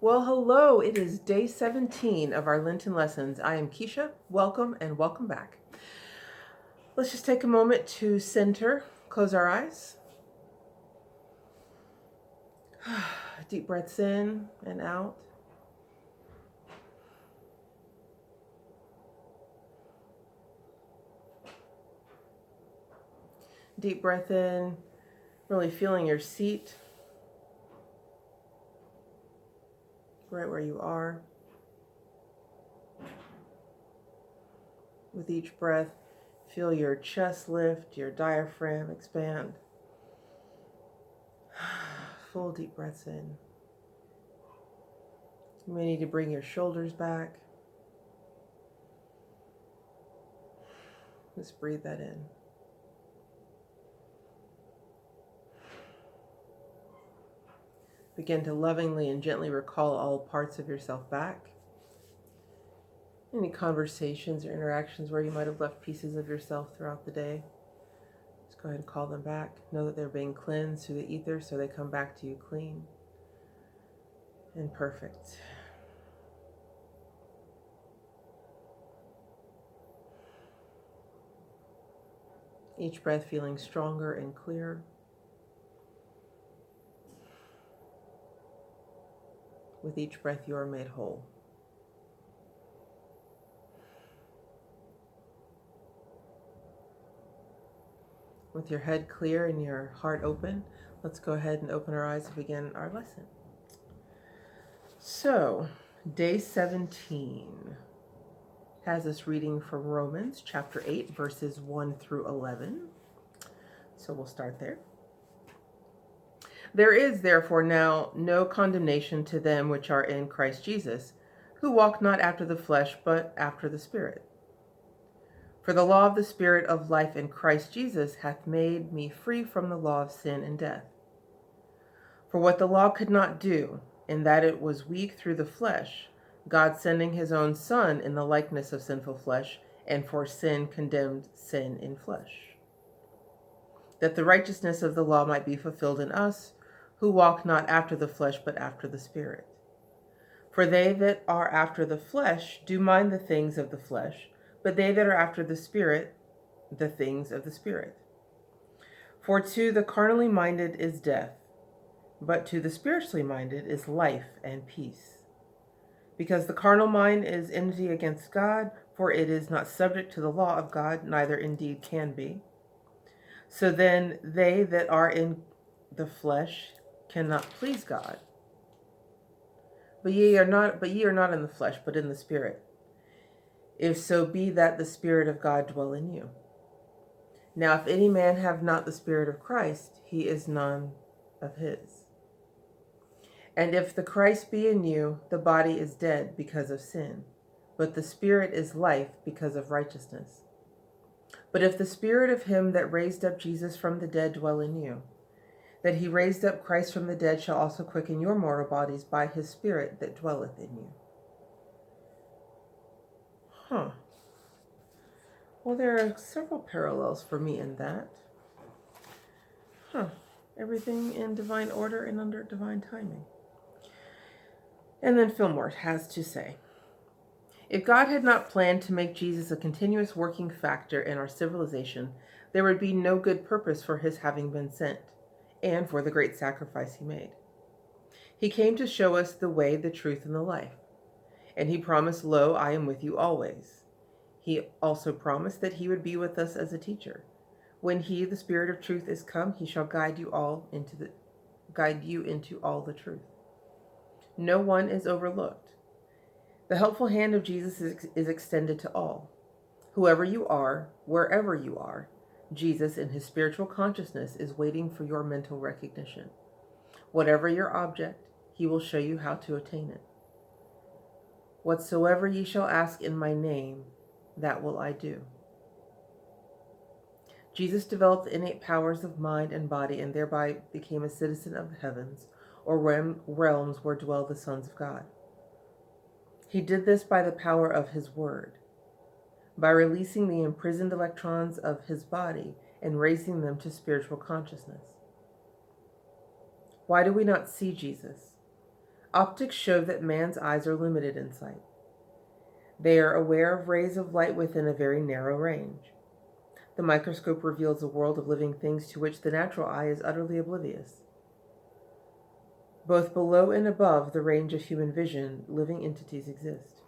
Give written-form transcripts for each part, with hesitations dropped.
Well, hello. It is day 17 of our Lenten lessons. I am Keisha. Welcome and welcome back. Let's just take a moment to center, close our eyes. Deep breaths in and out. Deep breath in, really feeling your seat right where you are. With each breath, feel your chest lift, your diaphragm expand. Full deep breaths in. You may need to bring your shoulders back. Just breathe that in. Begin to lovingly and gently recall all parts of yourself back. Any conversations or interactions where you might have left pieces of yourself throughout the day, just go ahead and call them back. Know that they're being cleansed through the ether so they come back to you clean and perfect. Each breath feeling stronger and clearer. With each breath, you are made whole. With your head clear and your heart open, let's go ahead and open our eyes and begin our lesson. So, day 17 has us reading from Romans chapter 8, verses 1 through 11. So we'll start there. There is therefore now no condemnation to them which are in Christ Jesus, who walk not after the flesh, but after the Spirit. For the law of the Spirit of life in Christ Jesus hath made me free from the law of sin and death. For what the law could not do, in that it was weak through the flesh, God sending his own Son in the likeness of sinful flesh, and for sin condemned sin in flesh, that the righteousness of the law might be fulfilled in us, who walk not after the flesh, but after the Spirit. For they that are after the flesh do mind the things of the flesh, but they that are after the Spirit, the things of the Spirit. For to the carnally minded is death, but to the spiritually minded is life and peace. Because the carnal mind is enmity against God, for it is not subject to the law of God, neither indeed can be. So then they that are in the flesh cannot please God. But ye are not in the flesh, but in the Spirit, if so be that the Spirit of God dwell in you. Now if any man have not the Spirit of Christ, he is none of his. And if the Christ be in you, the body is dead because of sin, but the Spirit is life because of righteousness. But if the Spirit of him that raised up Jesus from the dead dwell in you, that he raised up Christ from the dead shall also quicken your mortal bodies by his Spirit that dwelleth in you. Well, there are several parallels for me in that. Everything in divine order and under divine timing. And then Fillmore has to say, if God had not planned to make Jesus a continuous working factor in our civilization, there would be no good purpose for his having been sent, and for the great sacrifice he made. He came to show us the way, the truth, and the life. And he promised, lo, I am with you always. He also promised that he would be with us as a teacher. When he, the Spirit of truth, is come, he shall guide you into all the truth. No one is overlooked. The helpful hand of Jesus is extended to all. Whoever you are, wherever you are, Jesus in his spiritual consciousness is waiting for your mental recognition. Whatever your object, he will show you how to attain it. Whatsoever ye shall ask in my name, that will I do. Jesus developed the innate powers of mind and body and thereby became a citizen of the heavens, or realms where dwell the sons of God. He did this by the power of his word, by releasing the imprisoned electrons of his body and raising them to spiritual consciousness. Why do we not see Jesus? Optics show that man's eyes are limited in sight. They are aware of rays of light within a very narrow range. The microscope reveals a world of living things to which the natural eye is utterly oblivious. Both below and above the range of human vision, living entities exist.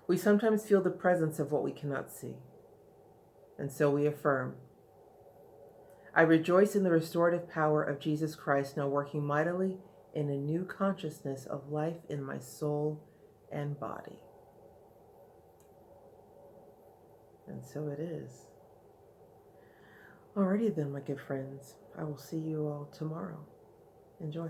We sometimes feel the presence of what we cannot see. And so we affirm, I rejoice in the restorative power of Jesus Christ now working mightily in a new consciousness of life in my soul and body. And so it is. Alrighty then, my good friends. I will see you all tomorrow. Enjoy.